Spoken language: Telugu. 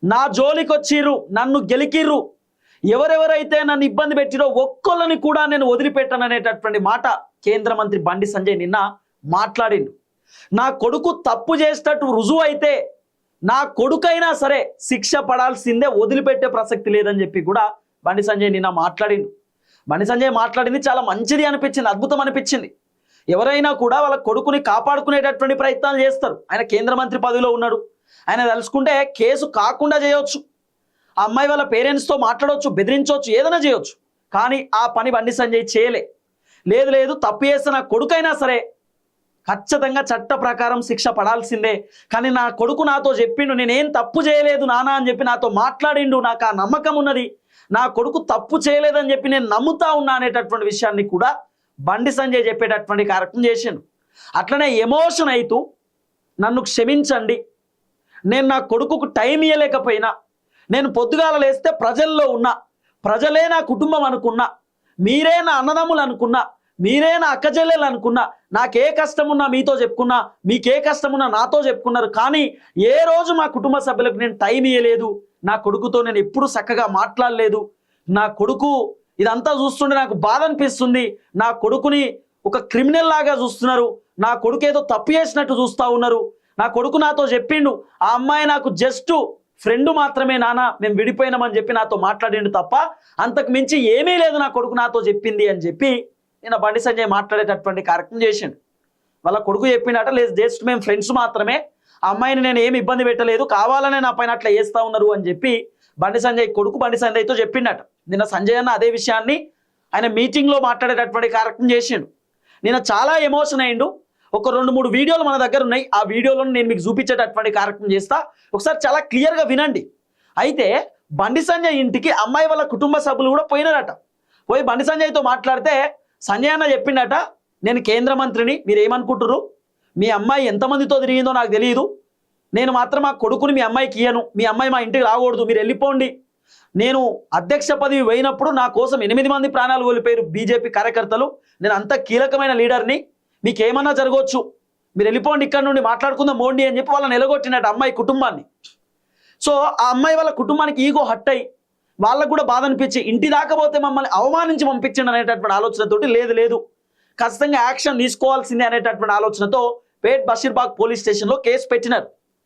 నా జోలికి వచ్చిర్రు, నన్ను గెలికిర్రు, ఎవరెవరైతే నన్ను ఇబ్బంది పెట్టిరో ఒక్కళ్ళని కూడా నేను వదిలిపెట్టననేటటువంటి మాట కేంద్ర మంత్రి బండి సంజయ్ నిన్న మాట్లాడిండు. నా కొడుకు తప్పు చేసేటట్టు రుజువు అయితే నా కొడుకైనా సరే శిక్ష పడాల్సిందే, వదిలిపెట్టే ప్రసక్తి లేదని చెప్పి కూడా బండి సంజయ్ నిన్న మాట్లాడిండు. బండి సంజయ్ మాట్లాడింది చాలా మంచిది అనిపించింది, అద్భుతం అనిపించింది. ఎవరైనా కూడా వాళ్ళ కొడుకుని కాపాడుకునేటటువంటి ప్రయత్నాలు చేస్తారు. ఆయన కేంద్ర మంత్రి పదవిలో ఉన్నాడు, ఆయన తలుచుకుంటే కేసు కాకుండా చేయొచ్చు, ఆ అమ్మాయి వాళ్ళ పేరెంట్స్తో మాట్లాడవచ్చు, బెదిరించవచ్చు, ఏదైనా చేయొచ్చు. కానీ ఆ పని బండి సంజయ్ చేయలే. లేదు లేదు, తప్పు చేస్తే నా కొడుకైనా సరే ఖచ్చితంగా చట్ట ప్రకారం శిక్ష పడాల్సిందే. కానీ నా కొడుకు నాతో చెప్పిండు, నేనేం తప్పు చేయలేదు నాన్న అని చెప్పి నాతో మాట్లాడిండు, నాకు ఆ నమ్మకం ఉన్నది, నా కొడుకు తప్పు చేయలేదని చెప్పి నేను నమ్ముతా ఉన్నా అనేటటువంటి విషయాన్ని కూడా బండి సంజయ్ చెప్పేటటువంటి కార్యక్రమం చేసిండు. అట్లనే ఎమోషన్ అవుతూ నన్ను క్షమించండి, నేను నా కొడుకుకు టైం ఇవ్వలేకపోయినా, నేను పొద్దుగాల లేస్తే ప్రజల్లో ఉన్నా, ప్రజలే నా కుటుంబం అనుకున్నా, మీరే నా అన్నదమ్ములు అనుకున్నా, మీరే నా అక్కచెల్లెలు అనుకున్నా, నాకే కష్టం ఉన్నా మీతో చెప్పుకున్నా, మీకే కష్టం ఉన్నా నాతో చెప్పుకున్నారు. కానీ ఏ రోజు మా కుటుంబ సభ్యులకు నేను టైం ఇవ్వలేదు, నా కొడుకుతో నేను ఎప్పుడు చక్కగా మాట్లాడలేదు. నా కొడుకు ఇదంతా చూస్తుంటే నాకు బాధ అనిపిస్తుంది. నా కొడుకుని ఒక క్రిమినల్ లాగా చూస్తున్నారు, నా కొడుకు ఏదో తప్పు చేసినట్టు చూస్తూ ఉన్నారు. నా కొడుకు నాతో చెప్పిండు, ఆ అమ్మాయి నాకు జస్ట్ ఫ్రెండ్ మాత్రమే నాన్న, మేము విడిపోయినామని చెప్పి నాతో మాట్లాడిండు తప్ప అంతకు మించి ఏమీ లేదు నా కొడుకు నాతో చెప్పింది అని చెప్పి నేను బండి సంజయ్ మాట్లాడేటటువంటి కార్యక్రమం చేసిండు. వాళ్ళ కొడుకు చెప్పిండట, లేదు జస్ట్ మేము ఫ్రెండ్స్ మాత్రమే, ఆ అమ్మాయిని నేను ఏమి ఇబ్బంది పెట్టలేదు, కావాలనే నా పైన అట్లా చేస్తూ ఉన్నారు అని చెప్పి బండి సంజయ్ కొడుకు బండి సంజయ్తో చెప్పిండట. నిన్న సంజయ్ అన్న అదే విషయాన్ని ఆయన మీటింగ్లో మాట్లాడేటటువంటి కార్యక్రమం చేసిండు. నిన్న చాలా ఎమోషన్ అయ్యిండు. ఒక 2-3 వీడియోలు మన దగ్గర ఉన్నాయి, ఆ వీడియోలను నేను మీకు చూపించేటటువంటి కార్యక్రమం చేస్తా, ఒకసారి చాలా క్లియర్గా వినండి. అయితే బండి సంజయ్ ఇంటికి అమ్మాయి వాళ్ళ కుటుంబ సభ్యులు కూడా పోయినారట. పోయి బండి సంజయ్తో మాట్లాడితే సంజయ్ అన్న చెప్పిండట, నేను కేంద్ర మంత్రిని, మీరు ఏమనుకుంటున్నారు, మీ అమ్మాయి ఎంతమందితో తిరిగిందో నాకు తెలియదు, నేను మాత్రం మా కొడుకుని మీ అమ్మాయికి ఇయ్యను, మీ అమ్మాయి మా ఇంటికి రాకూడదు, మీరు వెళ్ళిపోండి. నేను అధ్యక్ష పదవి పోయినప్పుడు నా కోసం 8 మంది ప్రాణాలు కోల్పోయారు బీజేపీ కార్యకర్తలు, నేను అంత కీలకమైన లీడర్ని, మీకు ఏమన్నా జరగవచ్చు, మీరు వెళ్ళిపోండి ఇక్కడ నుండి, మాట్లాడుకుందాం మోండి అని చెప్పి వాళ్ళని నిలగొట్టినట్టు అమ్మాయి కుటుంబాన్ని. సో ఆ అమ్మాయి వాళ్ళ కుటుంబానికి ఈగో హట్ అయ్యి వాళ్ళకు కూడా బాధ అనిపించి ఇంటి దాకా పోతే మమ్మల్ని అవమానించి పంపించండి అనేటటువంటి ఆలోచనతోటి లేదు లేదు ఖచ్చితంగా యాక్షన్ తీసుకోవాల్సిందే అనేటటువంటి ఆలోచనతో పేట్ బషీర్బాగ్ పోలీస్ స్టేషన్లో కేసు పెట్టినారు.